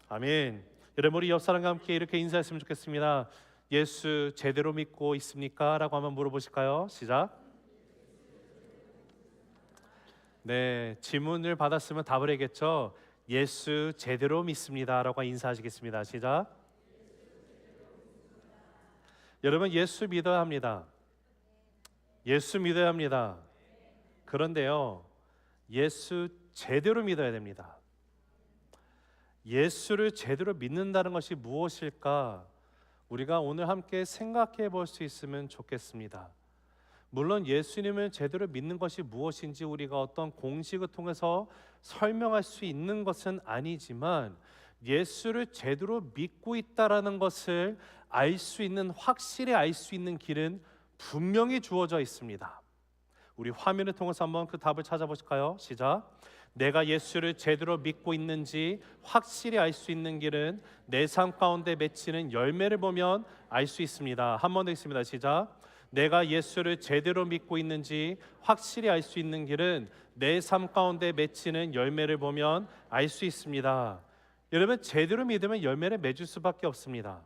아멘. 여러분 우리 옆 사람과 함께 이렇게 인사했으면 좋겠습니다. 예수 제대로 믿고 있습니까? 라고 한번 물어보실까요? 시작. 네, 질문을 받았으면 답을 해야겠죠. 예수 제대로 믿습니다 라고 인사하시겠습니다. 시작. 여러분 예수 믿어야 합니다. 예수 믿어야 합니다. 그런데요, 예수 제대로 믿어야 됩니다. 예수를 제대로 믿는다는 것이 무엇일까? 우리가 오늘 함께 생각해 볼 수 있으면 좋겠습니다. 물론 예수님을 제대로 믿는 것이 무엇인지 우리가 어떤 공식을 통해서 설명할 수 있는 것은 아니지만, 예수를 제대로 믿고 있다라는 것을 알 수 있는, 확실히 알 수 있는 길은 분명히 주어져 있습니다. 우리 화면을 통해서 한번 그 답을 찾아보실까요? 시작. 내가 예수를 제대로 믿고 있는지 확실히 알 수 있는 길은 내 삶 가운데 맺히는 열매를 보면 알 수 있습니다. 한 번 더 있습니다. 시작. 내가 예수를 제대로 믿고 있는지 확실히 알 수 있는 길은 내 삶 가운데 맺히는 열매를 보면 알 수 있습니다. 여러분, 제대로 믿으면 열매를 맺을 수밖에 없습니다.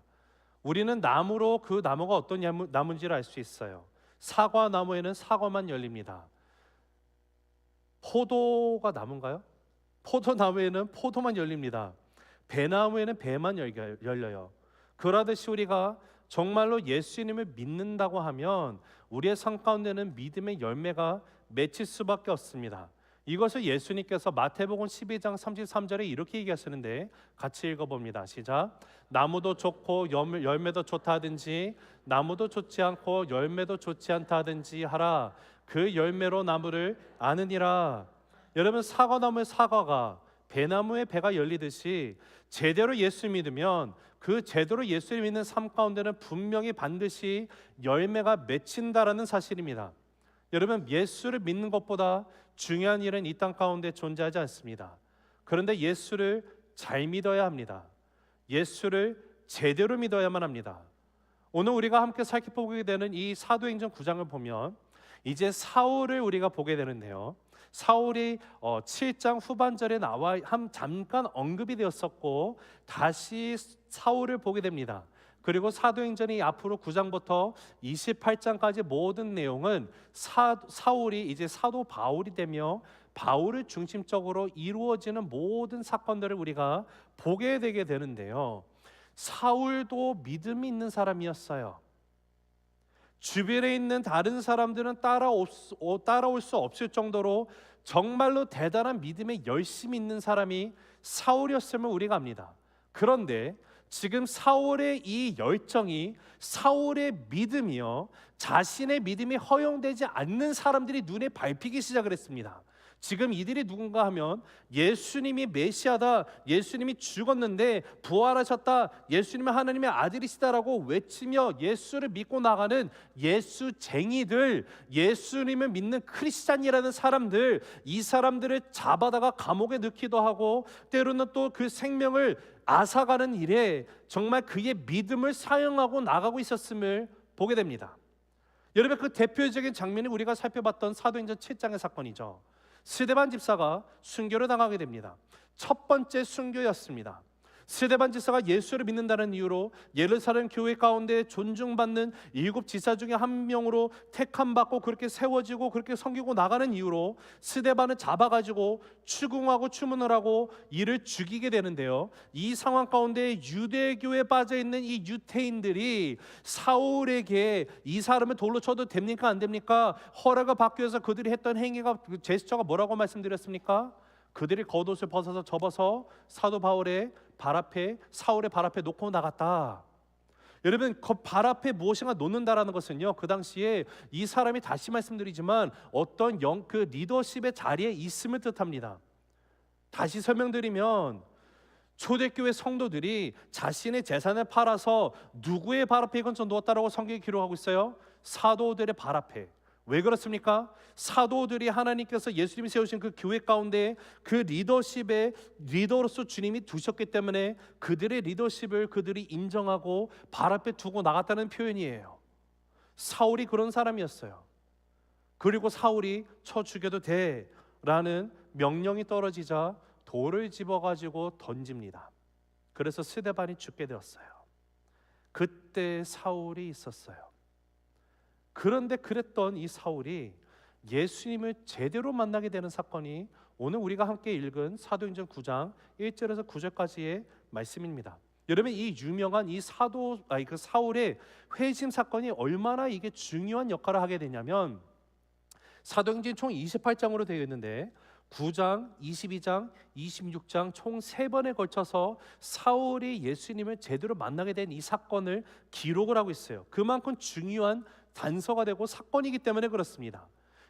우리는 나무로 그 나무가 어떤 나무인지를 알 수 있어요. 사과 나무에는 사과만 열립니다. 포도가 나무인가요? 포도나무에는 포도만 열립니다. 배나무에는 배만 열려요. 그러듯이 우리가 정말로 예수님을 믿는다고 하면 우리의 삶 가운데는 믿음의 열매가 맺힐 수밖에 없습니다. 이것을 예수님께서 마태복음 12장 33절에 이렇게 얘기하시는데 같이 읽어봅니다. 시작. 나무도 좋고 열매도 좋다 하든지 나무도 좋지 않고 열매도 좋지 않다 하든지 하라. 그 열매로 나무를 아느니라. 여러분, 사과나무의 사과가 배나무의 배가 열리듯이 제대로 예수 믿으면 그 제대로 예수를 믿는 삶 가운데는 분명히 반드시 열매가 맺힌다라는 사실입니다. 여러분, 예수를 믿는 것보다 중요한 일은 이 땅 가운데 존재하지 않습니다. 그런데 예수를 잘 믿어야 합니다. 예수를 제대로 믿어야만 합니다. 오늘 우리가 함께 살펴보게 되는 이 사도행전 9장을 보면 이제 사울을 우리가 보게 되는데요, 사울이 7장 후반절에 나와 잠깐 언급이 되었었고 다시 사울을 보게 됩니다. 그리고 사도행전이 앞으로 9장부터 28장까지 모든 내용은 사울이 이제 사도 바울이 되며 바울을 중심적으로 이루어지는 모든 사건들을 우리가 보게 되게 되는데요, 사울도 믿음이 있는 사람이었어요. 주변에 있는 다른 사람들은 따라올 수 없을 정도로 정말로 대단한 믿음에 열심히 있는 사람이 사울이었음을 우리가 압니다. 그런데 지금 사울의 이 열정이, 사울의 믿음이요, 자신의 믿음이 허용되지 않는 사람들이 눈에 밟히기 시작을 했습니다. 지금 이들이 누군가 하면 예수님이 메시아다, 예수님이 죽었는데 부활하셨다, 예수님이 하나님의 아들이시다라고 외치며 예수를 믿고 나가는 예수쟁이들, 예수님을 믿는 크리스찬이라는 사람들, 이 사람들을 잡아다가 감옥에 넣기도 하고 때로는 또 그 생명을 앗아가는 일에 정말 그의 믿음을 사용하고 나가고 있었음을 보게 됩니다. 여러분, 그 대표적인 장면이 우리가 살펴봤던 사도행전 7장의 사건이죠. 스데반 집사가 순교를 당하게 됩니다. 첫 번째 순교였습니다. 스데반 집사가 예수를 믿는다는 이유로 예루살렘 교회 가운데 존중받는 7 지사 중에 한 명으로 택함받고 그렇게 세워지고 그렇게 섬기고 나가는 이유로 스데반을 잡아가지고 추궁하고 추문을 하고 이를 죽이게 되는데요, 이 상황 가운데 유대교에 빠져있는 이 유태인들이 사울에게 이 사람을 돌로 쳐도 됩니까 안 됩니까? 허락을 받기 위해서 그들이 했던 행위가, 제스처가 뭐라고 말씀드렸습니까? 그들이 겉옷을 벗어서 접어서 사도 바울의 발 앞에, 사울의 발 앞에 놓고 나갔다. 여러분, 그 발 앞에 무엇인가 놓는다라는 것은요, 그 당시에 이 사람이, 다시 말씀드리지만, 어떤 그 리더십의 자리에 있음을 뜻합니다. 다시 설명드리면 초대교회 성도들이 자신의 재산을 팔아서 누구의 발 앞에 이건 놓았다라고 성경이 기록하고 있어요? 사도들의 발 앞에. 왜 그렇습니까? 사도들이 하나님께서 예수님이 세우신 그 교회 가운데 그 리더십의 리더로서 주님이 두셨기 때문에 그들의 리더십을 그들이 인정하고 발 앞에 두고 나갔다는 표현이에요. 사울이 그런 사람이었어요. 그리고 사울이 쳐 죽여도 돼 라는 명령이 떨어지자 돌을 집어가지고 던집니다. 그래서 스데반이 죽게 되었어요. 그때 사울이 있었어요. 그런데 그랬던 이 사울이 예수님을 제대로 만나게 되는 사건이 오늘 우리가 함께 읽은 사도행전 9장 1절에서 9절까지의 말씀입니다. 여러분, 이 유명한 그 사울의 회심 사건이 얼마나 이게 중요한 역할을 하게 되냐면, 사도행전 총 28장으로 되어 있는데 9장, 22장, 26장 총 3번에 걸쳐서 사울이 예수님을 제대로 만나게 된 이 사건을 기록을 하고 있어요. 그만큼 중요한 단서가 되고 사건이기 때문에 그렇습니다.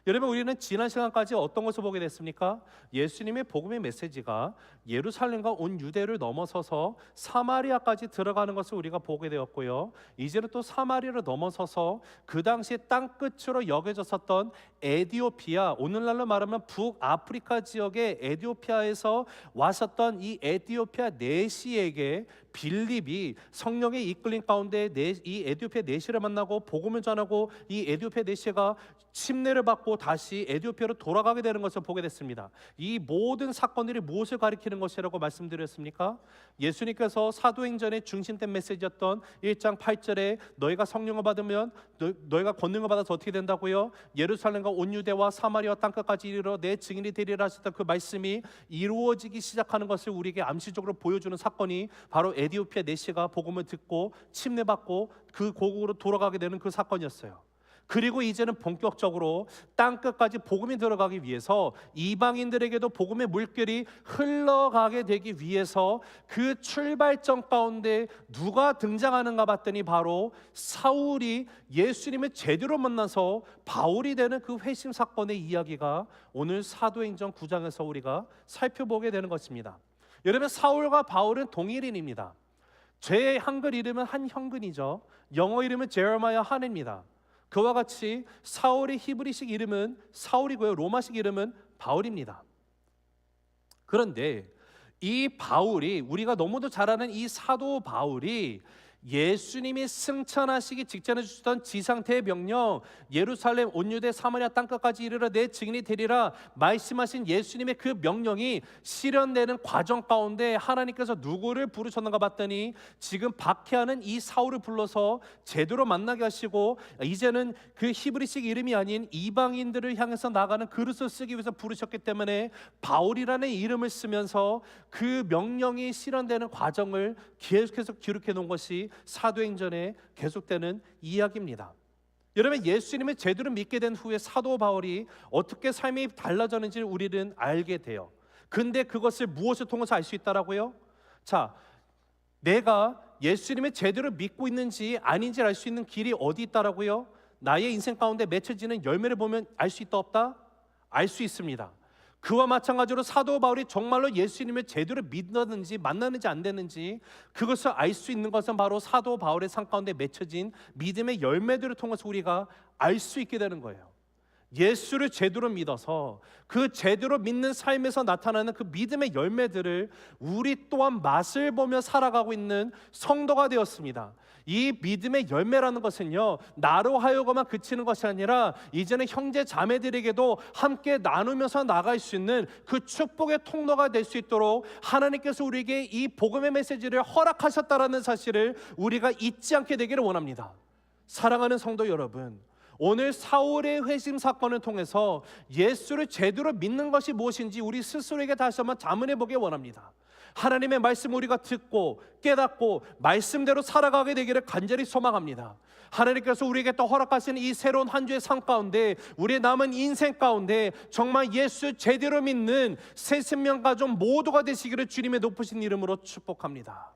여러분, 우리는 지난 시간까지 어떤 것을 보게 됐습니까? 예수님의 복음의 메시지가 예루살렘과 온 유대를 넘어서서 사마리아까지 들어가는 것을 우리가 보게 되었고요. 이제는 또 사마리아를 넘어서서 그 당시에 땅끝으로 여겨졌었던 에티오피아, 오늘날로 말하면 북아프리카 지역의 에티오피아에서 왔었던 이 에티오피아 내시에게 빌립이 성령의 이끌림 가운데 이 에티오피아 내시를 만나고 복음을 전하고 이 에티오피아 내시가 침례를 받고 다시 에티오피아로 돌아가게 되는 것을 보게 됐습니다. 이 모든 사건들이 무엇을 가리키는 것이라고 말씀드렸습니까? 예수님께서 사도행전의 중심된 메시지였던 1장 8절에 너희가 성령을 받으면 너희가 권능을 받아서 어떻게 된다고요? 예루살렘과 온 유대와 사마리아 땅끝까지 이르러 내 증인이 되리라 하셨던 그 말씀이 이루어지기 시작하는 것을 우리에게 암시적으로 보여주는 사건이 바로 에티오피아 내시가 복음을 듣고 침례받고 그 고국으로 돌아가게 되는 그 사건이었어요. 그리고 이제는 본격적으로 땅끝까지 복음이 들어가기 위해서 이방인들에게도 복음의 물결이 흘러가게 되기 위해서 그 출발점 가운데 누가 등장하는가 봤더니 바로 사울이 예수님을 제대로 만나서 바울이 되는 그 회심 사건의 이야기가 오늘 사도행전 9장에서 우리가 살펴보게 되는 것입니다. 여러분, 사울과 바울은 동일인입니다. 제 한글 이름은 한형근이죠. 영어 이름은 제레마야 한입니다. 그와 같이 사울의 히브리식 이름은 사울이고요, 로마식 이름은 바울입니다. 그런데 이 바울이, 우리가 너무도 잘 아는 이 사도 바울이 예수님이 승천하시기 직전에 주셨던 지상태의 명령, 예루살렘 온 유대 사마리아 땅끝까지 이르러 내 증인이 되리라 말씀하신 예수님의 그 명령이 실현되는 과정 가운데 하나님께서 누구를 부르셨는가 봤더니 지금 박해하는 이 사울을 불러서 제대로 만나게 하시고, 이제는 그 히브리식 이름이 아닌 이방인들을 향해서 나가는 그릇을 쓰기 위해서 부르셨기 때문에 바울이라는 이름을 쓰면서 그 명령이 실현되는 과정을 계속해서 기록해 놓은 것이 사도행전에 계속되는 이야기입니다. 여러분, 예수님을 제대로 믿게 된 후에 사도 바울이 어떻게 삶이 달라졌는지를 우리는 알게 돼요. 근데 그것을 무엇을 통해서 알 수 있다라고요? 자, 내가 예수님을 제대로 믿고 있는지 아닌지 알 수 있는 길이 어디 있다라고요? 나의 인생 가운데 맺혀지는 열매를 보면 알 수 있다 없다? 알 수 있습니다. 그와 마찬가지로 사도 바울이 정말로 예수님을 제대로 믿었는지 만나는지 안 되는지 그것을 알 수 있는 것은 바로 사도 바울의 삶 가운데 맺혀진 믿음의 열매들을 통해서 우리가 알 수 있게 되는 거예요. 예수를 제대로 믿어서 그 제대로 믿는 삶에서 나타나는 그 믿음의 열매들을 우리 또한 맛을 보며 살아가고 있는 성도가 되었습니다. 이 믿음의 열매라는 것은요, 나로 하여금만 그치는 것이 아니라 이제는 형제 자매들에게도 함께 나누면서 나갈 수 있는 그 축복의 통로가 될 수 있도록 하나님께서 우리에게 이 복음의 메시지를 허락하셨다라는 사실을 우리가 잊지 않게 되기를 원합니다. 사랑하는 성도 여러분, 오늘 사울의 회심 사건을 통해서 예수를 제대로 믿는 것이 무엇인지 우리 스스로에게 다시 한번 자문해 보기 원합니다. 하나님의 말씀을 우리가 듣고 깨닫고 말씀대로 살아가게 되기를 간절히 소망합니다. 하나님께서 우리에게 또 허락하시는 이 새로운 한 주의 삶 가운데, 우리의 남은 인생 가운데 정말 예수 제대로 믿는 새 생명 가족 모두가 되시기를 주님의 높으신 이름으로 축복합니다.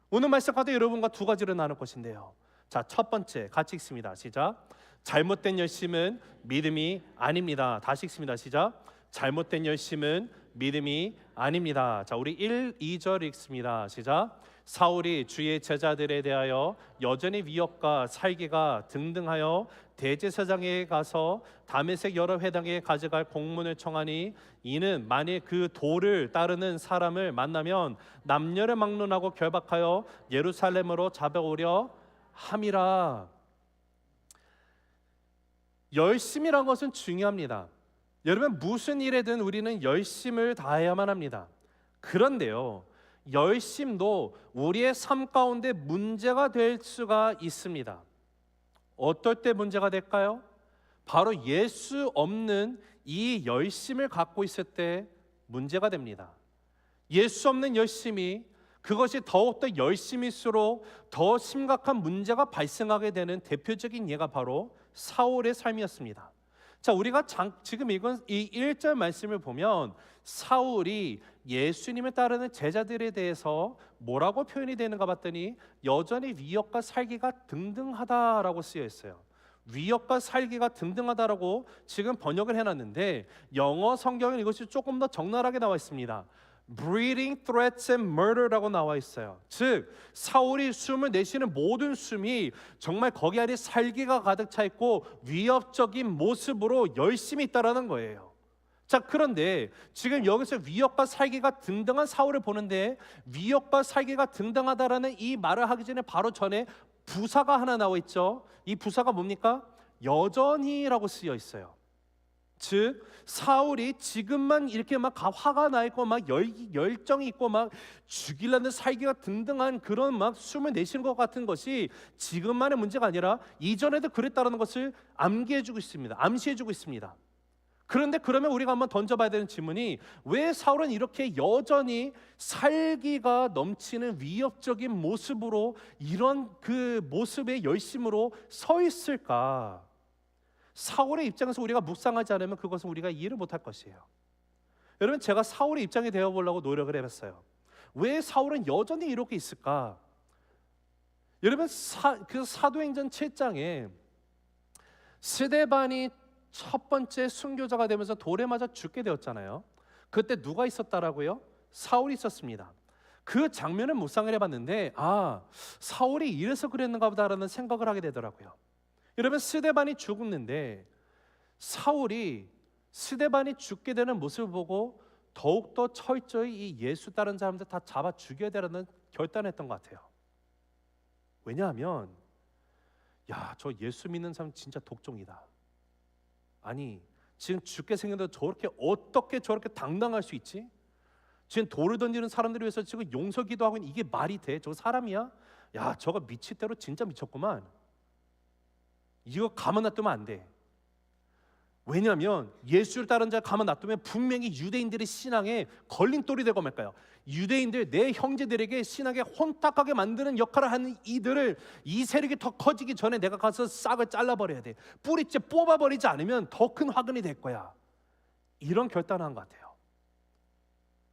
오늘 말씀 가운데 여러분과 두 가지를 나눌 것인데요, 자, 첫 번째 같이 읽습니다. 시작. 잘못된 열심은 믿음이 아닙니다. 다시 읽습니다. 시작. 잘못된 열심은 믿음이 아닙니다. 자, 우리 1, 2절 읽습니다. 시작. 사울이 주의 제자들에 대하여 여전히 위협과 살기가 등등하여 대제사장에게 가서 다메섹 여러 회당에 가져갈 공문을 청하니, 이는 만일 그 도를 따르는 사람을 만나면 남녀를 막론하고 결박하여 예루살렘으로 잡아오려 함이라. 열심이란 것은 중요합니다. 여러분, 무슨 일에든 우리는 열심을 다해야만 합니다. 그런데요, 열심도 우리의 삶 가운데 문제가 될 수가 있습니다. 어떨 때 문제가 될까요? 바로 예수 없는 이 열심을 갖고 있을 때 문제가 됩니다. 예수 없는 열심이, 그것이 더욱더 열심일수록 더 심각한 문제가 발생하게 되는 대표적인 예가 바로 사울의 삶이었습니다. 자, 우리가 지금 읽은 이 1절 말씀을 보면 사울이 예수님을 따르는 제자들에 대해서 뭐라고 표현이 되는가 봤더니 여전히 위협과 살기가 등등하다라고 쓰여 있어요. 위협과 살기가 등등하다라고 지금 번역을 해놨는데 영어 성경은 이것이 조금 더 적나라하게 나와 있습니다. breathing threats and murder라고 나와 있어요. 즉 사울이 숨을 내쉬는 모든 숨이 정말 거기 안에 살기가 가득 차 있고 위협적인 모습으로 열심히 있다라는 거예요. 자, 그런데 지금 여기서 위협과 살기가 등등한 사울을 보는데 위협과 살기가 등등하다라는 이 말을 하기 전에 바로 전에 부사가 하나 나와 있죠. 이 부사가 뭡니까? 여전히라고 쓰여 있어요. 즉 사울이 지금만 이렇게 막 화가 나 있고 막 열정이 있고 막 죽이려는 살기가 등등한 그런 막 숨을 내쉬는 것 같은 것이 지금만의 문제가 아니라 이전에도 그랬다는 것을 암시해주고 있습니다. 그런데 그러면 우리가 한번 던져봐야 되는 질문이 왜 사울은 이렇게 여전히 살기가 넘치는 위협적인 모습으로 이런 그 모습의 열심으로 서 있을까? 사울의 입장에서 우리가 묵상하지 않으면 그것은 우리가 이해를 못할 것이에요. 여러분, 제가 사울의 입장이 되어보려고 노력을 해봤어요. 왜 사울은 여전히 이렇게 있을까? 여러분, 그 사도행전 7장에 스데반이 첫 번째 순교자가 되면서 돌에 맞아 죽게 되었잖아요. 그때 누가 있었다라고요? 사울이 있었습니다. 그 장면을 묵상을 해봤는데 사울이 이래서 그랬는가 보다라는 생각을 하게 되더라고요. 여러분, 스데반이 죽었는데 사울이 스데반이 죽게 되는 모습을 보고 더욱더 철저히 이 예수 따른 사람들 다 잡아 죽여야 되라는 결단을 했던 것 같아요. 왜냐하면 저 예수 믿는 사람 진짜 독종이다. 아니 지금 죽게 생겼는데 어떻게 저렇게 당당할 수 있지? 지금 돌을 던지는 사람들을 위해서 지금 용서 기도하고 있는 이게 말이 돼? 저거 사람이야? 저거 미칠 대로 진짜 미쳤구만. 이거 가만 놔두면 안 돼. 왜냐하면 예수를 따르는 자 가만 놔두면 분명히 유대인들의 신앙에 걸림돌이 되고 말까요? 유대인들, 내 형제들에게 신앙에 혼탁하게 만드는 역할을 하는 이 세력이 더 커지기 전에 내가 가서 싹을 잘라버려야 돼. 뿌리째 뽑아버리지 않으면 더 큰 화근이 될 거야. 이런 결단을 한 것 같아요.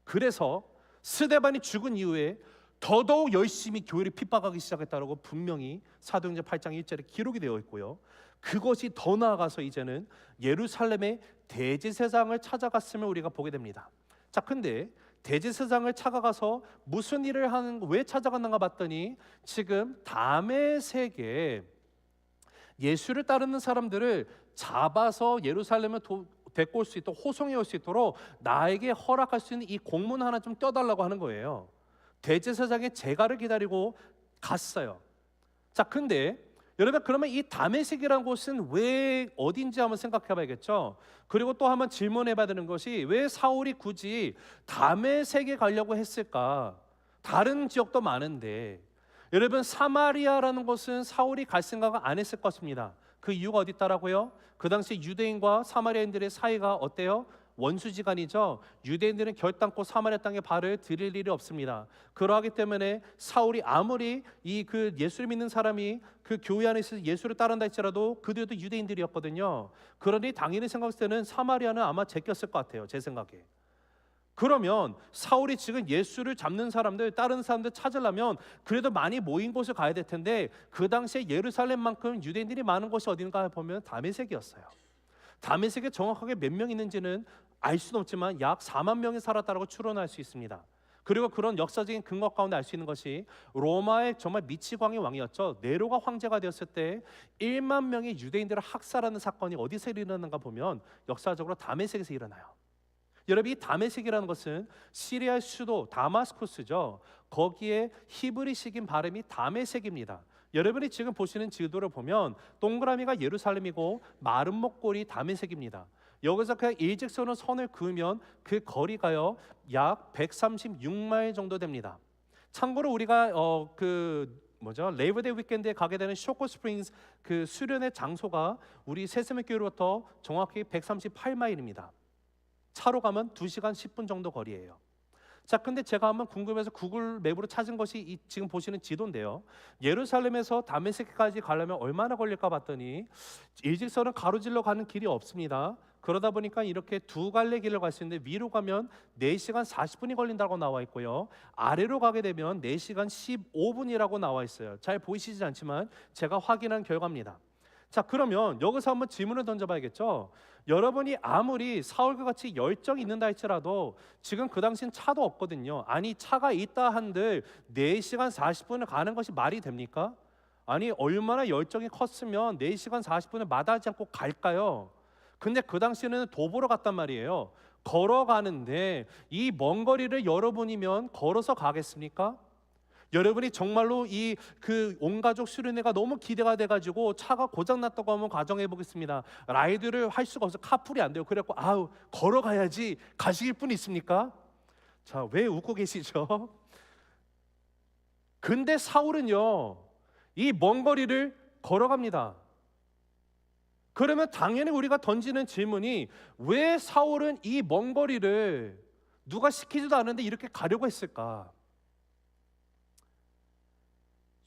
그래서 스데반이 죽은 이후에 더더욱 열심히 교회를 핍박하기 시작했다고 분명히 사도행전 8장 1절에 기록이 되어 있고요. 그것이 더 나아가서 이제는 예루살렘의 대제사장을 찾아갔음을 우리가 보게 됩니다. 자, 근데 대제사장을 찾아가서 무슨 일을 왜 찾아갔는가 봤더니 지금 다메섹에 예수를 따르는 사람들을 잡아서 예루살렘에 데리고 올 수 있도록 호송해 올 수 있도록 나에게 허락할 수 있는 이 공문 하나 좀 떼어달라고 하는 거예요. 대제사장의 제가를 기다리고 갔어요. 자, 근데 여러분, 그러면 이 다메섹이라는 곳은 왜 어딘지 한번 생각해 봐야겠죠. 그리고 또 한번 질문해 봐야 되는 것이 왜 사울이 굳이 다메섹에 가려고 했을까? 다른 지역도 많은데 여러분, 사마리아라는 곳은 사울이 갈 생각을 안 했을 것입니다. 그 이유가 어디 있다라고요? 그 당시 유대인과 사마리아인들의 사이가 어때요? 원수지간이죠. 유대인들은 결단코 사마리아 땅에 발을 들일 일이 없습니다. 그러하기 때문에 사울이 아무리 그 예수를 믿는 사람이 그 교회 안에 있어서 예수를 따른다 할지라도 그들도 유대인들이었거든요. 그러니 당연히 생각했을 때는 사마리아는 아마 제꼈을 것 같아요. 제 생각에. 그러면 사울이 지금 예수를 잡는 사람들, 다른 사람들 찾으려면 그래도 많이 모인 곳을 가야 될 텐데 그 당시에 예루살렘만큼 유대인들이 많은 곳이 어딘가 보면 다메섹이었어요. 다메섹에 정확하게 몇 명 있는지는 알 수는 없지만 약 4만 명이 살았다고 추론할 수 있습니다. 그리고 그런 역사적인 근거 가운데 알 수 있는 것이 로마의 정말 미치광이 왕이었죠. 네로가 황제가 되었을 때 1만 명의 유대인들을 학살하는 사건이 어디서 일어나는가 보면 역사적으로 다메섹에서 일어나요. 여러분, 이 다메섹이라는 것은 시리아의 수도 다마스쿠스죠. 거기에 히브리식인 발음이 다메섹입니다. 여러분이 지금 보시는 지도를 보면 동그라미가 예루살렘이고 마른 목골이 다메섹입니다. 여기서 그냥 일직선으로 선을 그으면 그 거리가요 약 136마일 정도 됩니다. 참고로 우리가 레이버데이 위켄드에 가게 되는 쇼코 스프링스 그 수련의 장소가 우리 세스맥교로부터 정확히 138마일입니다. 차로 가면 2시간 10분 정도 거리예요. 자, 근데 제가 한번 궁금해서 구글 맵으로 찾은 것이 이 지금 보시는 지도인데요. 예루살렘에서 다메섹까지 가려면 얼마나 걸릴까 봤더니 일직선은 가로질러 가는 길이 없습니다. 그러다 보니까 이렇게 두 갈래 길을 갈 수 있는데 위로 가면 4시간 40분이 걸린다고 나와 있고요. 아래로 가게 되면 4시간 15분이라고 나와 있어요. 잘 보이시지 않지만 제가 확인한 결과입니다. 자, 그러면 여기서 한번 질문을 던져봐야겠죠. 여러분이 아무리 사울과 같이 열정이 있는다 할지라도 지금 그 당시엔 차도 없거든요. 아니 차가 있다 한들 4시간 40분을 가는 것이 말이 됩니까? 아니 얼마나 열정이 컸으면 4시간 40분을 마다하지 않고 갈까요? 근데 그 당시에는 도보로 갔단 말이에요. 걸어가는데 이 먼 거리를 여러분이면 걸어서 가겠습니까? 여러분이 정말로 이 온 가족 수련회가 너무 기대가 돼가지고 차가 고장 났다고 하면 가정해 보겠습니다. 라이드를 할 수가 없어. 카풀이 안 돼요. 그래갖고 아우 걸어가야지 가실 분 있습니까? 자, 왜 웃고 계시죠? 근데 사울은요 이 먼 거리를 걸어갑니다. 그러면 당연히 우리가 던지는 질문이 왜 사울은 이 먼 거리를 누가 시키지도 않은데 이렇게 가려고 했을까?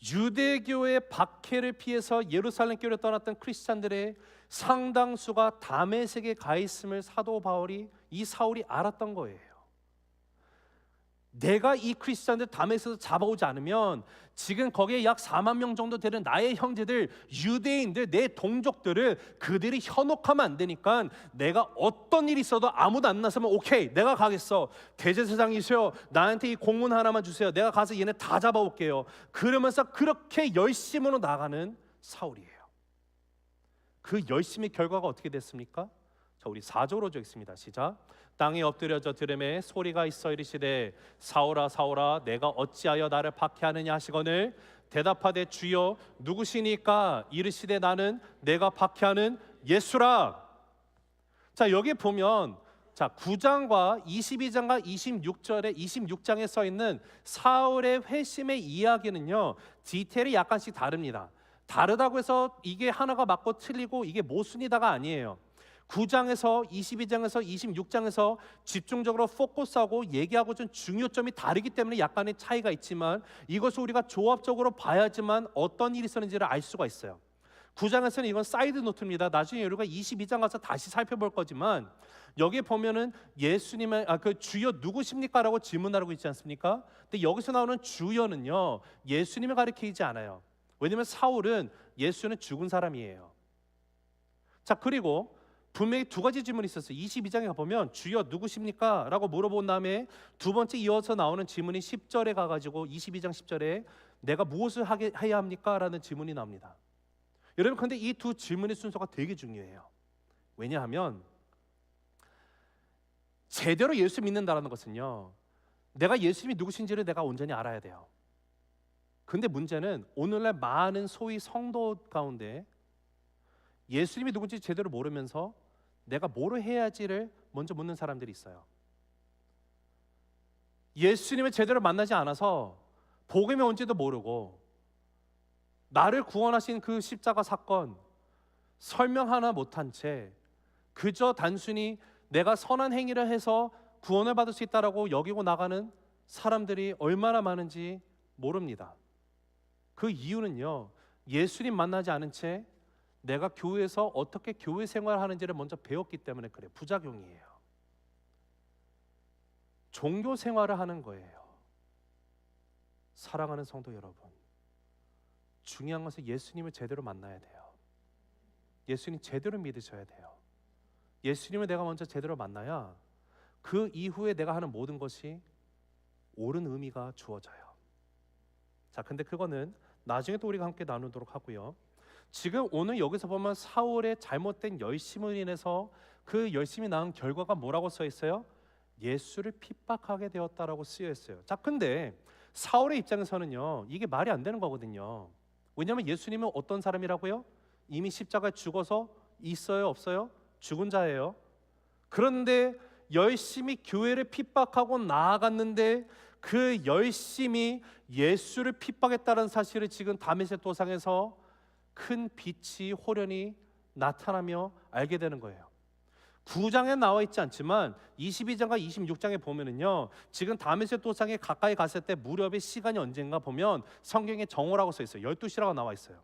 유대교의 박해를 피해서 예루살렘교를 떠났던 크리스찬들의 상당수가 다메섹에 가 있음을 사도 바울이 이 사울이 알았던 거예요. 내가 이 크리스찬들 다메섹에서 잡아오지 않으면 지금 거기에 약 4만 명 정도 되는 나의 형제들 유대인들 내 동족들을 그들이 현혹하면 안 되니까 내가 어떤 일이 있어도 아무도 안 나서면 오케이 내가 가겠어. 대제사장이세요. 나한테 이 공문 하나만 주세요. 내가 가서 얘네 다 잡아올게요. 그러면서 그렇게 열심으로 나가는 사울이에요. 그 열심의 결과가 어떻게 됐습니까? 자, 우리 4절로 읽습니다. 시작. 땅에 엎드려져 들음에 소리가 있어 이르시되 사울아 사울아 내가 어찌하여 나를 박해하느냐 하시거늘 대답하되 주여 누구시니까 이르시되 나는 내가 박해하는 예수라. 자, 여기 보면 자 9장과 22장과 26장에 써 있는 사울의 회심의 이야기는요 디테일이 약간씩 다릅니다. 다르다고 해서 이게 하나가 맞고 틀리고 이게 모순이다가 아니에요. 9장에서 22장에서 26장에서 집중적으로 포커스하고 얘기하고 좀 중요점이 다르기 때문에 약간의 차이가 있지만 이것을 우리가 조합적으로 봐야지만 어떤 일이 있었는지를 알 수가 있어요. 9장에서는 이건 사이드 노트입니다. 나중에 우리가 22장 가서 다시 살펴볼 거지만 여기 보면은 예수님의 그 주여 누구십니까? 라고 질문하고 있지 않습니까? 근데 여기서 나오는 주여는요 예수님을 가리키지 않아요. 왜냐하면 사울은 예수는 죽은 사람이에요. 자, 그리고 분명히 두 가지 질문이 있었어요. 22장에 가보면 주여 누구십니까? 라고 물어본 다음에 두 번째 이어서 나오는 질문이 10절에 가가지고 22장 10절에 내가 무엇을 해야 합니까? 라는 질문이 나옵니다. 여러분 근데 이 두 질문의 순서가 되게 중요해요. 왜냐하면 제대로 예수 믿는다는 것은요 내가 예수님이 누구신지를 내가 온전히 알아야 돼요. 근데 문제는 오늘날 많은 소위 성도 가운데 예수님이 누군지 제대로 모르면서 내가 뭐를 해야지를 먼저 묻는 사람들이 있어요. 예수님을 제대로 만나지 않아서 복음이 뭔지도 모르고 나를 구원하신 그 십자가 사건 설명 하나 못한 채 그저 단순히 내가 선한 행위를 해서 구원을 받을 수 있다라고 여기고 나가는 사람들이 얼마나 많은지 모릅니다. 그 이유는요 예수님 만나지 않은 채 내가 교회에서 어떻게 교회 생활을 하는지를 먼저 배웠기 때문에 그래요. 부작용이에요. 종교 생활을 하는 거예요. 사랑하는 성도 여러분, 중요한 것은 예수님을 제대로 만나야 돼요. 예수님 제대로 믿으셔야 돼요. 예수님을 내가 먼저 제대로 만나야 그 이후에 내가 하는 모든 것이 옳은 의미가 주어져요. 자, 근데 그거는 나중에 또 우리가 함께 나누도록 하고요. 지금 오늘 여기서 보면 사울의 잘못된 열심으로 인해서 그 열심이 낳은 결과가 뭐라고 써 있어요? 예수를 핍박하게 되었다라고 쓰여 있어요. 자, 근데 사울의 입장에서는요 이게 말이 안 되는 거거든요. 왜냐하면 예수님은 어떤 사람이라고요? 이미 십자가에 죽어서 있어요 없어요? 죽은 자예요. 그런데 열심히 교회를 핍박하고 나아갔는데 그 열심히 예수를 핍박했다는 사실을 지금 다메섹 도상에서 큰 빛이 호련히 나타나며 알게 되는 거예요. 9장에 나와 있지 않지만 22장과 26장에 보면은요, 지금 다메섹 도상에 가까이 갔을 때 무렵의 시간이 언젠가 보면 성경에 정오라고 써 있어요. 12시라고 나와 있어요.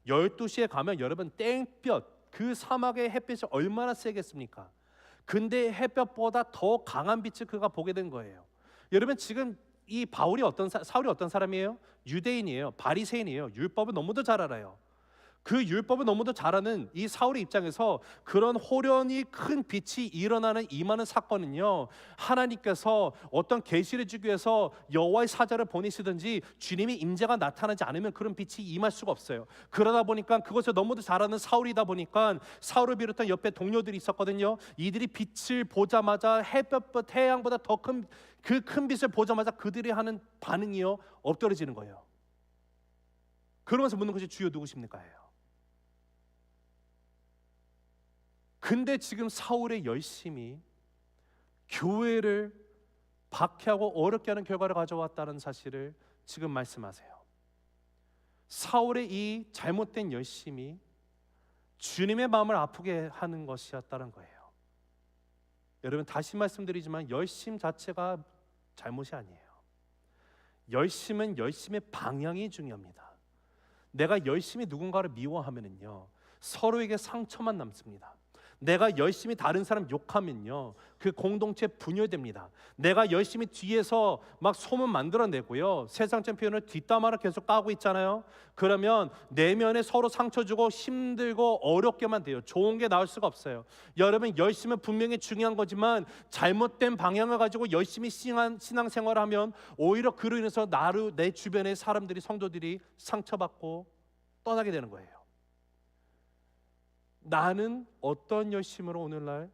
12시에 가면 여러분 땡볕, 그 사막의 햇빛이 얼마나 세겠습니까? 근데 햇볕보다 더 강한 빛을 그가 보게 된 거예요. 여러분 지금 이 사울이 어떤 사람이에요? 유대인이에요. 바리새인이에요. 율법을 너무도 잘 알아요. 그 율법을 너무도 잘 아는 이 사울의 입장에서 그런 호련히 큰 빛이 일어나는 임하는 사건은요, 하나님께서 어떤 계시를 주기 위해서 여호와의 사자를 보내시든지 주님의 임재가 나타나지 않으면 그런 빛이 임할 수가 없어요. 그러다 보니까 그것을 너무도 잘 아는 사울이다 보니까 사울을 비롯한 옆에 동료들이 있었거든요. 이들이 빛을 보자마자 햇볕보다 태양보다 더 큰 그 큰 빛을 보자마자 그들이 하는 반응이요, 엎드러지는 거예요. 그러면서 묻는 것이 주여 누구십니까예요. 근데 지금 사울의 열심이 교회를 박해하고 어렵게 하는 결과를 가져왔다는 사실을 지금 말씀하세요. 사울의 이 잘못된 열심이 주님의 마음을 아프게 하는 것이었다는 거예요. 여러분 다시 말씀드리지만 열심 자체가 잘못이 아니에요. 열심은 열심의 방향이 중요합니다. 내가 열심히 누군가를 미워하면은요, 서로에게 상처만 남습니다. 내가 열심히 다른 사람 욕하면요, 그 공동체 분열됩니다. 내가 열심히 뒤에서 막 소문 만들어내고요, 세상적인 표현을 뒷담화를 계속 까고 있잖아요. 그러면 내면에 서로 상처 주고 힘들고 어렵게만 돼요. 좋은 게 나올 수가 없어요. 여러분 열심은 분명히 중요한 거지만 잘못된 방향을 가지고 열심히 신앙생활을 하면 오히려 그로 인해서 내 주변의 사람들이, 성도들이 상처받고 떠나게 되는 거예요. 나는 어떤 열심으로 오늘날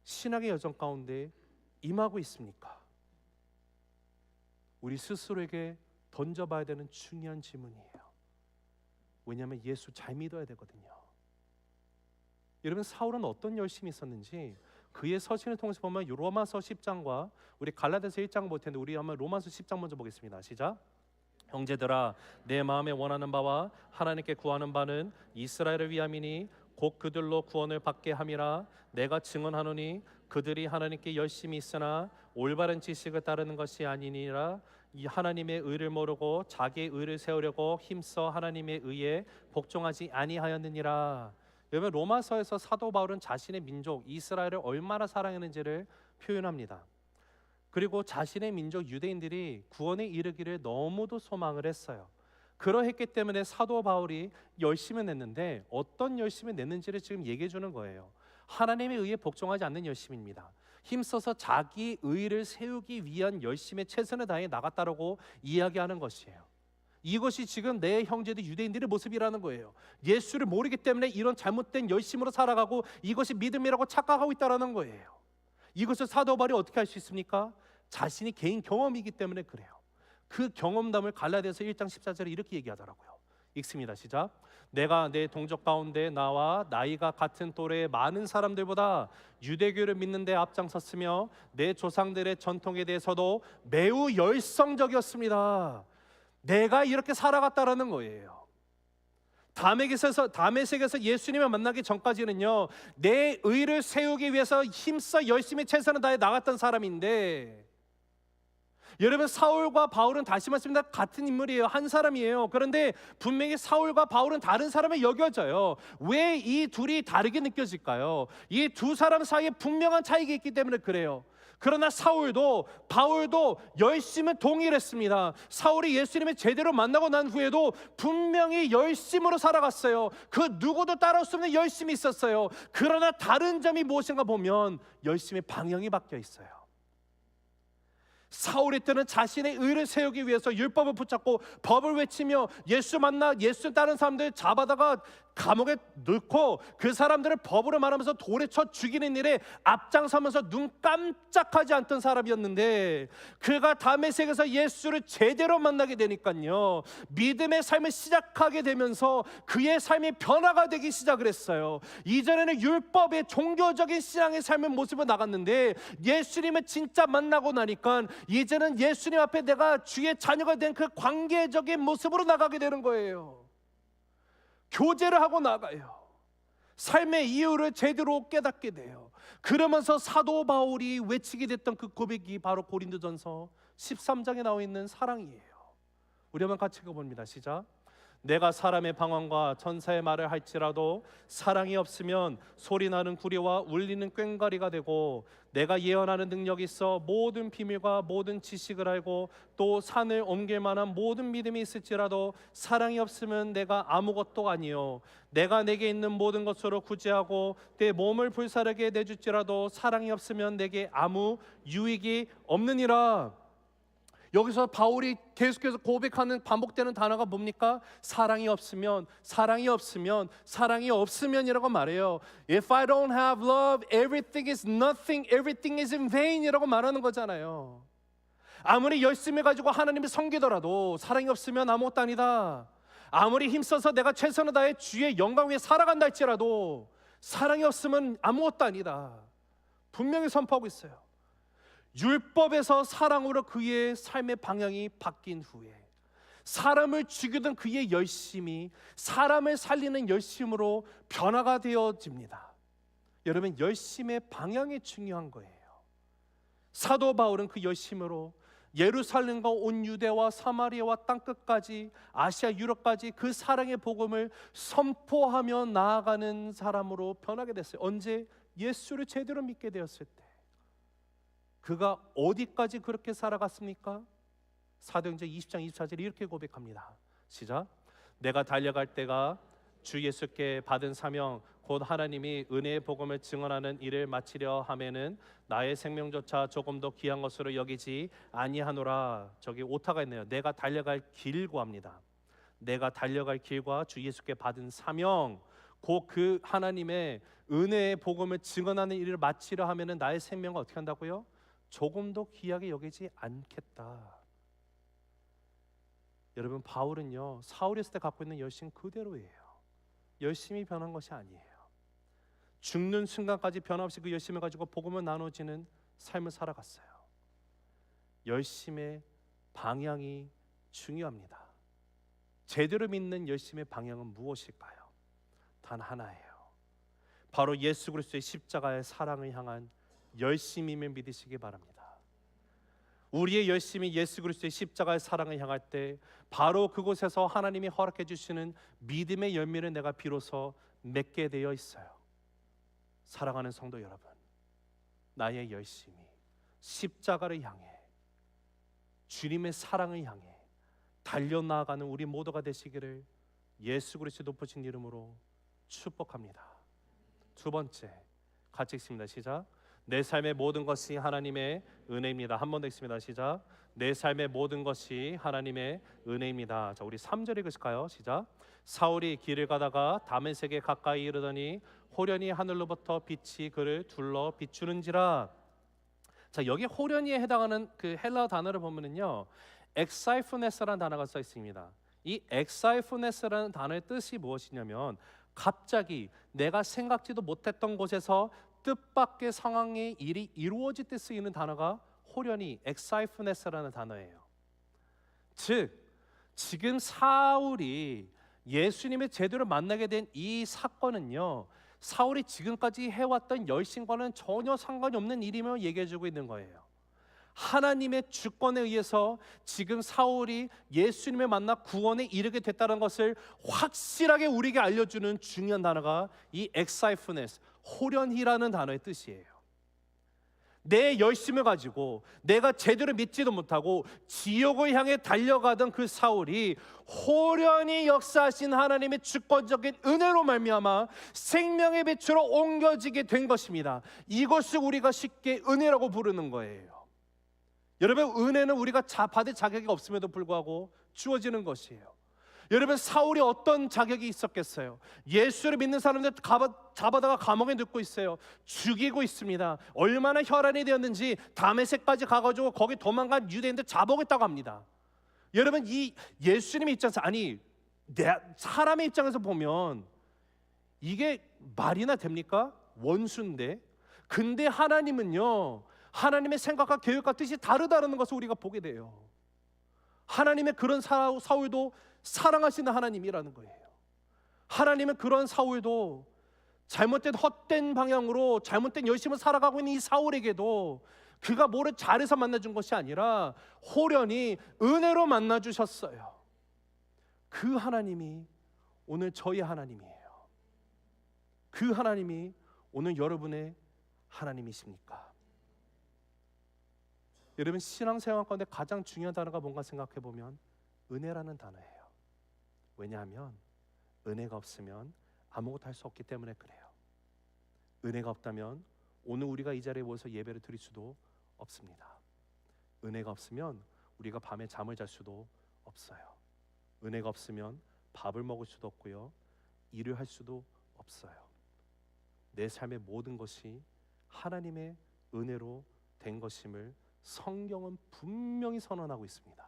신앙의 여정 가운데 임하고 있습니까? 우리 스스로에게 던져봐야 되는 중요한 질문이에요. 왜냐하면 예수 잘 믿어야 되거든요. 여러분 사울은 어떤 열심이 있었는지 그의 서신을 통해서 보면 로마서 10장과 우리 갈라디아서 1장 볼 텐데, 우리 한번 로마서 10장 먼저 보겠습니다. 시작. 형제들아, 내 마음에 원하는 바와 하나님께 구하는 바는 이스라엘을 위함이니 곧 그들로 구원을 받게 함이라. 내가 증언하노니 그들이 하나님께 열심히 있으나 올바른 지식을 따르는 것이 아니니라. 이 하나님의 의를 모르고 자기의 의를 세우려고 힘써 하나님의 의에 복종하지 아니하였느니라. 여러분 로마서에서 사도 바울은 자신의 민족 이스라엘을 얼마나 사랑했는지를 표현합니다. 그리고 자신의 민족 유대인들이 구원에 이르기를 너무도 소망을 했어요. 그러했기 때문에 사도 바울이 열심을 냈는데 어떤 열심을 냈는지를 지금 얘기해 주는 거예요. 하나님의 의에 복종하지 않는 열심입니다. 힘써서 자기 의를 세우기 위한 열심에 최선을 다해 나갔다라고 이야기하는 것이에요. 이것이 지금 내 형제들 유대인들의 모습이라는 거예요. 예수를 모르기 때문에 이런 잘못된 열심으로 살아가고 이것이 믿음이라고 착각하고 있다는 거예요. 이것을 사도 바울이 어떻게 할 수 있습니까? 자신이 개인 경험이기 때문에 그래요. 그 경험담을 갈라디아서 1장 14절에 이렇게 얘기하더라고요. 읽습니다. 시작. 내가 내 동족 가운데 나와 나이가 같은 또래의 많은 사람들보다 유대교를 믿는 데 앞장섰으며 내 조상들의 전통에 대해서도 매우 열성적이었습니다. 내가 이렇게 살아갔다라는 거예요. 다메섹에서 예수님을 만나기 전까지는요, 내 의를 세우기 위해서 힘써 열심히 최선을 다해 나갔던 사람인데, 여러분 사울과 바울은 다시 말씀드립니다, 같은 인물이에요. 한 사람이에요. 그런데 분명히 사울과 바울은 다른 사람에 여겨져요. 왜 이 둘이 다르게 느껴질까요? 이 두 사람 사이에 분명한 차이가 있기 때문에 그래요. 그러나 사울도 바울도 열심은 동일했습니다. 사울이 예수님을 제대로 만나고 난 후에도 분명히 열심으로 살아갔어요. 그 누구도 따라올 수 없는 열심이 있었어요. 그러나 다른 점이 무엇인가 보면 열심의 방향이 바뀌어 있어요. 사울이 때는 자신의 의를 세우기 위해서 율법을 붙잡고 법을 외치며 예수 만나 예수 따른 사람들 잡아다가 감옥에 넣고 그 사람들을 법으로 말하면서 돌에 쳐 죽이는 일에 앞장서면서 눈 깜짝하지 않던 사람이었는데, 그가 다메섹에서 예수를 제대로 만나게 되니까요, 믿음의 삶을 시작하게 되면서 그의 삶이 변화가 되기 시작을 했어요. 이전에는 율법의 종교적인 신앙의 삶의 모습을 나갔는데 예수님을 진짜 만나고 나니까 이제는 예수님 앞에 내가 주의 자녀가 된 그 관계적인 모습으로 나가게 되는 거예요. 교제를 하고 나가요. 삶의 이유를 제대로 깨닫게 돼요. 그러면서 사도 바울이 외치게 됐던 그 고백이 바로 고린도전서 13장에 나와 있는 사랑이에요. 우리 한번 같이 읽어봅니다. 시작. 내가 사람의 방언과 천사의 말을 할지라도 사랑이 없으면 소리나는 구리와 울리는 꽹과리가 되고, 내가 예언하는 능력이 있어 모든 비밀과 모든 지식을 알고 또 산을 옮길 만한 모든 믿음이 있을지라도 사랑이 없으면 내가 아무것도 아니요, 내가 내게 있는 모든 것으로 구제하고 내 몸을 불사르게 내줄지라도 사랑이 없으면 내게 아무 유익이 없느니라. 여기서 바울이 계속해서 고백하는 반복되는 단어가 뭡니까? 사랑이 없으면, 사랑이 없으면, 사랑이 없으면이라고 말해요. If I don't have love, everything is nothing, everything is in vain 이라고 말하는 거잖아요. 아무리 열심히 가지고 하나님을 섬기더라도 사랑이 없으면 아무것도 아니다. 아무리 힘써서 내가 최선을 다해 주의 영광 위에 살아간다 할지라도 사랑이 없으면 아무것도 아니다. 분명히 선포하고 있어요. 율법에서 사랑으로 그의 삶의 방향이 바뀐 후에 사람을 죽이던 그의 열심이 사람을 살리는 열심으로 변화가 되어집니다. 여러분, 열심의 방향이 중요한 거예요. 사도 바울은 그 열심으로 예루살렘과 온 유대와 사마리아와 땅끝까지 아시아 유럽까지 그 사랑의 복음을 선포하며 나아가는 사람으로 변하게 됐어요. 언제? 예수를 제대로 믿게 되었을 때. 그가 어디까지 그렇게 살아갔습니까? 사도행전 20장 24절에 이렇게 고백합니다. 시작. 내가 달려갈 때가 주 예수께 받은 사명 곧 하나님이 은혜의 복음을 증언하는 일을 마치려 하면은 나의 생명조차 조금도 귀한 것으로 여기지 아니하노라. 저기 오타가 있네요. 내가 달려갈 길과 합니다. 내가 달려갈 길과 주 예수께 받은 사명 곧 그 하나님의 은혜의 복음을 증언하는 일을 마치려 하면은 나의 생명을 어떻게 한다고요? 조금도 귀하게 여기지 않겠다. 여러분, 바울은요 사울이 있을 때 갖고 있는 열심 그대로예요. 열심히 변한 것이 아니에요. 죽는 순간까지 변함없이 그 열심을 가지고 복음을 나눠지는 삶을 살아갔어요. 열심의 방향이 중요합니다. 제대로 믿는 열심의 방향은 무엇일까요? 단 하나예요. 바로 예수 그리스도의 십자가의 사랑을 향한 열심임을 믿으시기 바랍니다. 우리의 열심이 예수 그리스도의 십자가의 사랑을 향할 때 바로 그곳에서 하나님이 허락해 주시는 믿음의 열매를 내가 비로소 맺게 되어 있어요. 사랑하는 성도 여러분, 나의 열심이 십자가를 향해 주님의 사랑을 향해 달려나가는 우리 모두가 되시기를 예수 그리스도 높으신 이름으로 축복합니다. 두 번째, 같이 읽습니다. 시작. 내 삶의 모든 것이 하나님의 은혜입니다. 한 번 더 읽습니다. 시작. 내 삶의 모든 것이 하나님의 은혜입니다. 자, 우리 3절 읽으실까요? 시작. 사울이 길을 가다가 다메섹에 가까이 이르더니 호련히 하늘로부터 빛이 그를 둘러 비추는지라. 자, 여기 호련히에 해당하는 그 헬라 단어를 보면은요, 엑사이프네스라는 단어가 써 있습니다. 이 엑사이프네스라는 단어의 뜻이 무엇이냐면 갑자기 내가 생각지도 못했던 곳에서 뜻밖의 상황의 일이 이루어질 때 쓰이는 단어가 호련히 엑사이프네스라는 단어예요. 즉 지금 사울이 예수님을 제대로 만나게 된 이 사건은요, 사울이 지금까지 해왔던 열심과는 전혀 상관이 없는 일임을 얘기해주고 있는 거예요. 하나님의 주권에 의해서 지금 사울이 예수님을 만나 구원에 이르게 됐다는 것을 확실하게 우리에게 알려주는 중요한 단어가 이 엑사이프네스, 호련히라는 단어의 뜻이에요. 내 열심을 가지고 내가 제대로 믿지도 못하고 지옥을 향해 달려가던 그 사울이 호련히 역사하신 하나님의 주권적인 은혜로 말미암아 생명의 빛으로 옮겨지게 된 것입니다. 이것을 우리가 쉽게 은혜라고 부르는 거예요. 여러분, 은혜는 우리가 받을 자격이 없음에도 불구하고 주어지는 것이에요. 여러분, 사울이 어떤 자격이 있었겠어요? 예수를 믿는 사람들 잡아다가 감옥에 넣고 있어요. 죽이고 있습니다. 얼마나 혈안이 되었는지 다메섹까지 가가지고 거기 도망간 유대인들 잡아오겠다고 합니다. 여러분, 이 예수님의 입장에서, 아니 사람의 입장에서 보면 이게 말이나 됩니까? 원수인데. 근데 하나님은요, 하나님의 생각과 계획과 뜻이 다르다는 것을 우리가 보게 돼요. 하나님의 그런 사울도 사랑하시는 하나님이라는 거예요. 하나님은 그런 사울도 잘못된 헛된 방향으로 잘못된 열심을 살아가고 있는 이 사울에게도 그가 뭐를 잘해서 만나준 것이 아니라 호련히 은혜로 만나주셨어요. 그 하나님이 오늘 저희 하나님이에요. 그 하나님이 오늘 여러분의 하나님이십니까? 여러분, 신앙생활 가운데 가장 중요한 단어가 뭔가 생각해보면 은혜라는 단어예요. 왜냐하면 은혜가 없으면 아무것도 할 수 없기 때문에 그래요. 은혜가 없다면 오늘 우리가 이 자리에 모여서 예배를 드릴 수도 없습니다. 은혜가 없으면 우리가 밤에 잠을 잘 수도 없어요. 은혜가 없으면 밥을 먹을 수도 없고요, 일을 할 수도 없어요. 내 삶의 모든 것이 하나님의 은혜로 된 것임을 성경은 분명히 선언하고 있습니다.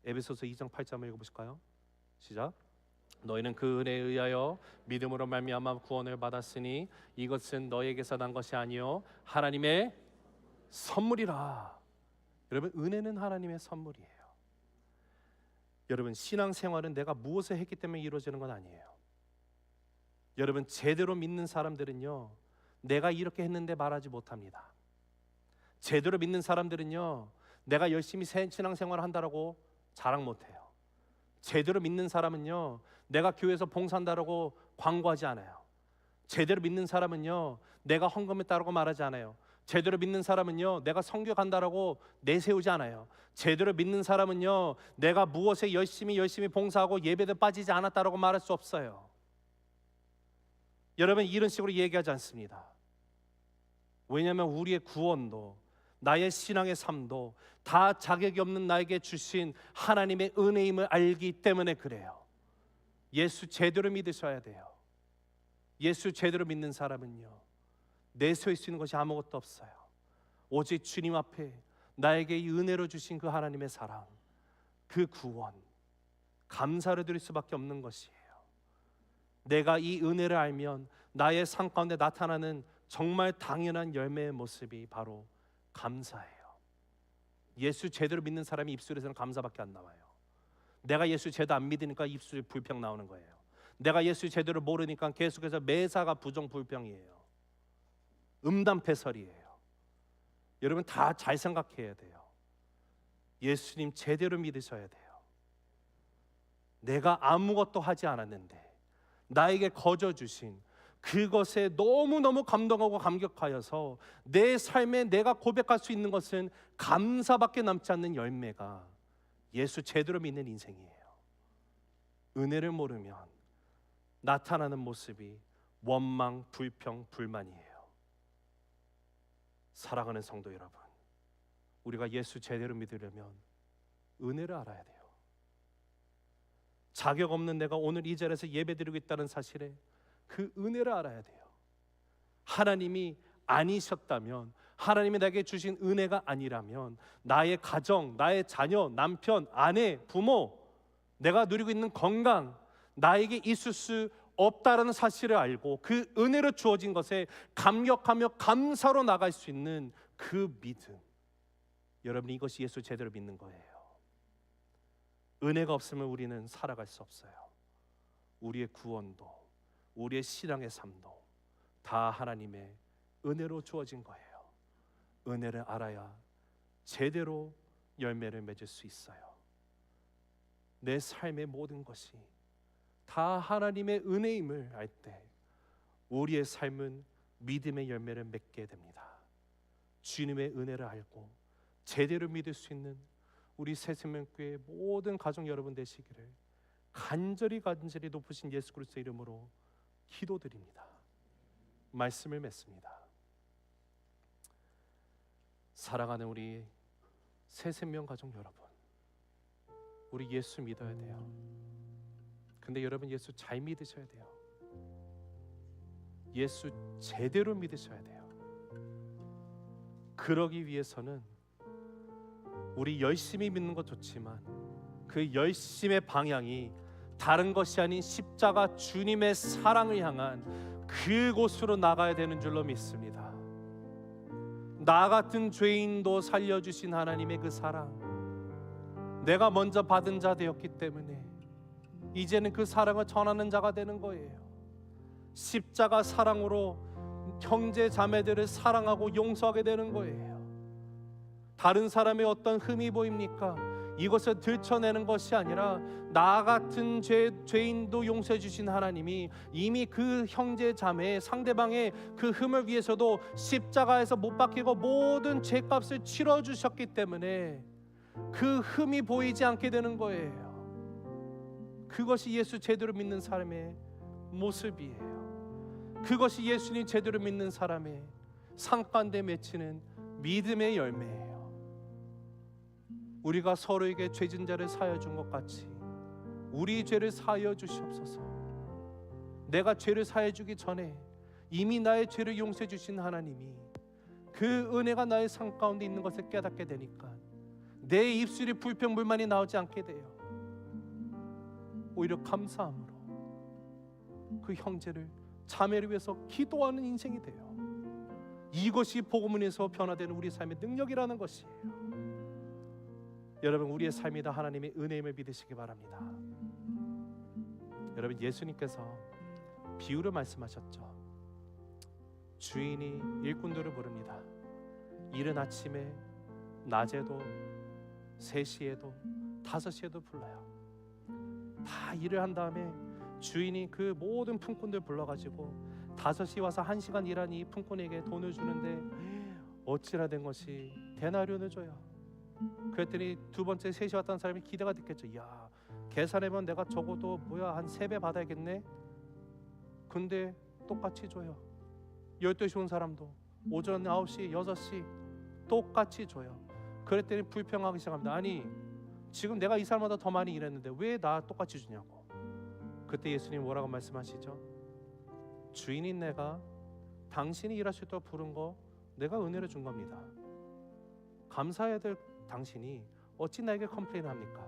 에베소서 2장 8절을 읽어보실까요? 시작. 너희는 그 은혜에 의하여 믿음으로 말미암아 구원을 받았으니 이것은 너희에게서 난 것이 아니요 하나님의 선물이라. 여러분, 은혜는 하나님의 선물이에요. 여러분, 신앙생활은 내가 무엇을 했기 때문에 이루어지는 건 아니에요. 여러분, 제대로 믿는 사람들은요, 내가 이렇게 했는데 말하지 못합니다. 제대로 믿는 사람들은요, 내가 열심히 신앙생활을 한다라고 자랑 못해요. 제대로 믿는 사람은요, 내가 교회에서 봉사한다라고 광고하지 않아요. 제대로 믿는 사람은요, 내가 헌금했다라고 말하지 않아요. 제대로 믿는 사람은요, 내가 선교 간다라고 내세우지 않아요. 제대로 믿는 사람은요, 내가 무엇에 열심히 봉사하고 예배도 빠지지 않았다라고 말할 수 없어요. 여러분, 이런 식으로 얘기하지 않습니다. 왜냐하면 우리의 구원도 나의 신앙의 삶도 다 자격이 없는 나에게 주신 하나님의 은혜임을 알기 때문에 그래요. 예수 제대로 믿으셔야 돼요. 예수 제대로 믿는 사람은요, 내세울 수 있는 것이 아무것도 없어요. 오직 주님 앞에 나에게 이 은혜로 주신 그 하나님의 사랑, 그 구원, 감사를 드릴 수밖에 없는 것이에요. 내가 이 은혜를 알면 나의 삶 가운데 나타나는 정말 당연한 열매의 모습이 바로 감사예요. 예수 제대로 믿는 사람이 입술에서는 감사밖에 안 나와요. 내가 예수 제대로 안 믿으니까 입술이 불평 나오는 거예요. 내가 예수 제대로 모르니까 계속해서 매사가 부정불평이에요. 음담패설이에요. 여러분, 다 잘 생각해야 돼요. 예수님 제대로 믿으셔야 돼요. 내가 아무것도 하지 않았는데 나에게 거저 주신 그것에 너무너무 감동하고 감격하여서 내 삶에 내가 고백할 수 있는 것은 감사밖에 남지 않는 열매가 예수 제대로 믿는 인생이에요. 은혜를 모르면 나타나는 모습이 원망, 불평, 불만이에요. 사랑하는 성도 여러분, 우리가 예수 제대로 믿으려면 은혜를 알아야 돼요. 자격 없는 내가 오늘 이 자리에서 예배드리고 있다는 사실에 그 은혜를 알아야 돼요. 하나님이 아니셨다면, 하나님이 나에게 주신 은혜가 아니라면 나의 가정, 나의 자녀, 남편, 아내, 부모, 내가 누리고 있는 건강, 나에게 있을 수 없다라는 사실을 알고 그 은혜로 주어진 것에 감격하며 감사로 나갈 수 있는 그 믿음, 여러분, 이것이 예수 제대로 믿는 거예요. 은혜가 없으면 우리는 살아갈 수 없어요. 우리의 구원도 우리의 신앙의 삶도 다 하나님의 은혜로 주어진 거예요. 은혜를 알아야 제대로 열매를 맺을 수 있어요. 내 삶의 모든 것이 다 하나님의 은혜임을 알 때 우리의 삶은 믿음의 열매를 맺게 됩니다. 주님의 은혜를 알고 제대로 믿을 수 있는 우리 새생명교회 모든 가족 여러분 되시기를 간절히 높으신 예수 그리스도의 이름으로 기도드립니다. 말씀을 맺습니다. 사랑하는 우리 새 생명 가족 여러분, 우리 예수 믿어야 돼요. 근데 여러분 예수 잘 믿으셔야 돼요. 예수 제대로 믿으셔야 돼요. 그러기 위해서는 우리 열심히 믿는 것 좋지만 그 열심의 방향이 다른 것이 아닌 십자가 주님의 사랑을 향한 그곳으로 나가야 되는 줄로 믿습니다. 나 같은 죄인도 살려주신 하나님의 그 사랑, 내가 먼저 받은 자 되었기 때문에 이제는 그 사랑을 전하는 자가 되는 거예요. 십자가 사랑으로 형제 자매들을 사랑하고 용서하게 되는 거예요. 다른 사람의 어떤 흠이 보입니까? 이것을 들춰내는 것이 아니라 나 같은 죄인도 용서해 주신 하나님이 이미 그 형제 자매 상대방의 그 흠을 위해서도 십자가에서 못 박히고 모든 죄값을 치러 주셨기 때문에 그 흠이 보이지 않게 되는 거예요. 그것이 예수 제대로 믿는 사람의 모습이에요. 그것이 예수님 제대로 믿는 사람의 상가운데 맺히는 믿음의 열매예요. 우리가 서로에게 죄진 자를 사하여 준 것 같이 우리 죄를 사하여 주시옵소서. 내가 죄를 사해 주기 전에 이미 나의 죄를 용서해 주신 하나님이 그 은혜가 나의 삶 가운데 있는 것을 깨닫게 되니까 내 입술이 불평불만이 나오지 않게 돼요. 오히려 감사함으로 그 형제를 자매를 위해서 기도하는 인생이 돼요. 이것이 복음에서 변화되는 우리 삶의 능력이라는 것이에요. 여러분, 우리의 삶이 다 하나님의 은혜임을 믿으시기 바랍니다. 여러분, 예수님께서 비유를 말씀하셨죠. 주인이 일꾼들을 부릅니다. 이른 아침에, 낮에도, 3시에도, 5시에도 불러요. 다 일을 한 다음에 주인이 그 모든 품꾼들 불러가지고 5시 와서 1시간 일한 이 품꾼에게 돈을 주는데 어찌나 된 것이 데나리온을 줘요. 그랬더니 두 번째 3시 왔다는 사람이 기대가 됐겠죠. 야, 계산해보면 내가 적어도 한 3배 받아야겠네. 근데 똑같이 줘요. 12시 온 사람도 오전 9시, 6시 똑같이 줘요. 그랬더니 불평하기 시작합니다. 아니, 지금 내가 이 사람보다 더 많이 일했는데 왜 나 똑같이 주냐고. 그때 예수님 뭐라고 말씀하시죠? 주인인 내가 당신이 일할 수 있도록 부른 거 내가 은혜를 준 겁니다. 감사해야 될 당신이 어찌 나에게 컴플레인을 합니까?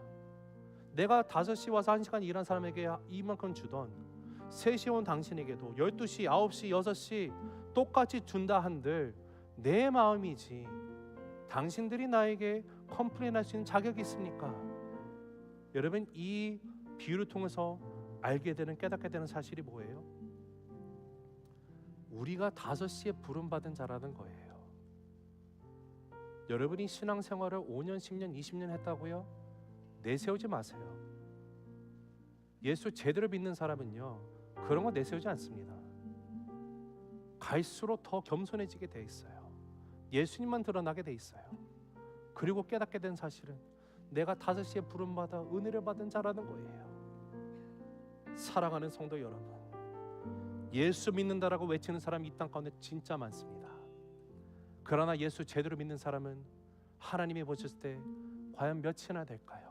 내가 5시 와서 1시간 일한 사람에게 이만큼 주던 3시 온 당신에게도 12시, 9시, 6시 똑같이 준다 한들 내 마음이지 당신들이 나에게 컴플레인할 수 있는 자격이 있습니까? 여러분, 이 비유를 통해서 알게 되는, 깨닫게 되는 사실이 뭐예요? 우리가 5시에 부름받은 자라는 거예요. 여러분이 신앙생활을 5년, 10년, 20년 했다고요? 내세우지 마세요. 예수 제대로 믿는 사람은요, 그런 거 내세우지 않습니다. 갈수록 더 겸손해지게 돼 있어요. 예수님만 드러나게 돼 있어요. 그리고 깨닫게 된 사실은 내가 5시에 부름받아 은혜를 받은 자라는 거예요. 사랑하는 성도 여러분, 예수 믿는다라고 외치는 사람이 이 땅 가운데 진짜 많습니다. 그러나 예수 제대로 믿는 사람은 하나님이 보셨을 때 과연 몇이나 될까요?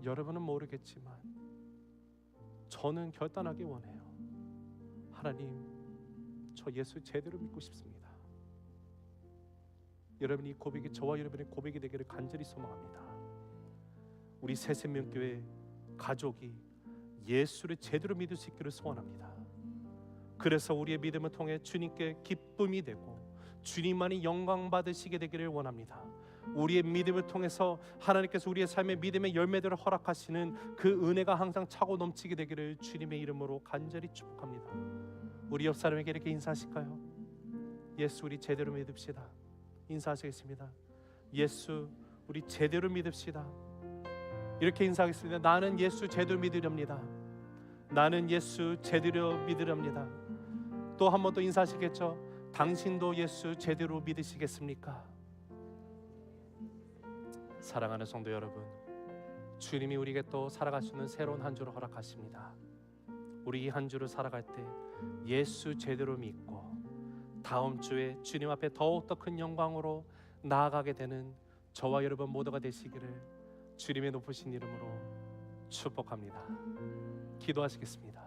여러분은 모르겠지만 저는 결단하기 원해요. 하나님, 저 예수 제대로 믿고 싶습니다. 여러분, 이 고백이 저와 여러분의 고백이 되기를 간절히 소망합니다. 우리 새생명교회 가족이 예수를 제대로 믿을 수 있기를 소원합니다. 그래서 우리의 믿음을 통해 주님께 기쁨이 되고 주님만이 영광 받으시게 되기를 원합니다. 우리의 믿음을 통해서 하나님께서 우리의 삶의 믿음의 열매들을 허락하시는 그 은혜가 항상 차고 넘치게 되기를 주님의 이름으로 간절히 축복합니다. 우리 옆 사람에게 이렇게 인사하실까요? 예수 우리 제대로 믿읍시다. 인사하시겠습니다. 예수 우리 제대로 믿읍시다. 이렇게 인사하겠습니다. 나는 예수 제대로 믿으렵니다. 나는 예수 제대로 믿으렵니다. 또 한 번 더 인사하시겠죠? 당신도 예수 제대로 믿으시겠습니까? 사랑하는 성도 여러분, 주님이 우리에게 또 살아갈 수 있는 새로운 한 주를 허락하십니다. 우리 이 한 주를 살아갈 때 예수 제대로 믿고 다음 주에 주님 앞에 더욱더 큰 영광으로 나아가게 되는 저와 여러분 모두가 되시기를 주님의 높으신 이름으로 축복합니다. 기도하시겠습니다.